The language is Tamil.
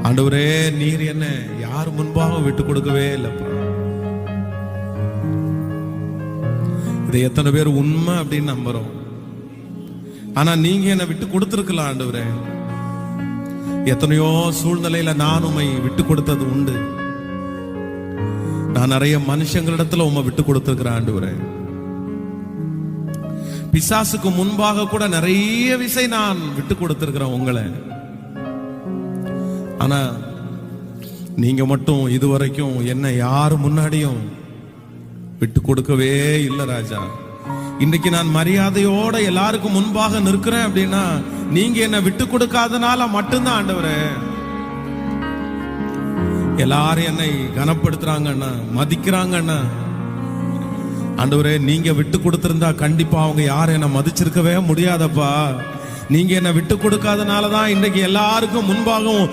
ஆண்டவரே, நீர் என்ன யார் முன்பாக விட்டு கொடுக்கவே இல்லப்பா. இதை எத்தனை பேர் உண்மை அப்படின்னு நம்புறோம். ஆனா நீங்க என்ன விட்டு கொடுத்திருக்கலாம் ஆண்டவரே. எத்தனையோ சூழ்நிலையில நான் உம்மை விட்டு கொடுத்தது உண்டு. நான் நிறைய மனுஷங்களிடத்துல உம்மை விட்டு கொடுத்திருக்கிறேன் ஆண்டவரே. பிசாசுக்கு முன்பாக கூட நிறைய விஷயம் நான் விட்டு கொடுத்திருக்கிறேன் உங்களை. ஆனா நீங்க மட்டும் இதுவரைக்கும் என்ன யாரு முன்னாடியும் விட்டு கொடுக்கவே இல்லை ராஜா. இன்னைக்கு நான் மரியாதையோட எல்லாருக்கும் முன்பாக நிற்கிறேன் அப்படின்னா நீங்க என்ன விட்டு கொடுக்காதனால மட்டும்தான் ஆண்டவரே. எல்லாரும் என்னை கனப்படுத்துறாங்கன்னா, மதிக்கிறாங்கன்னா, ஆண்டவரே நீங்க விட்டு கொடுத்திருந்தா கண்டிப்பா அவங்க யாரும் என்ன மதிச்சிருக்கவே முடியாதப்பா. நீங்க என்ன விட்டு கொடுக்காதனாலதான் இன்னைக்கு எல்லாருக்கும் முன்பாகவும்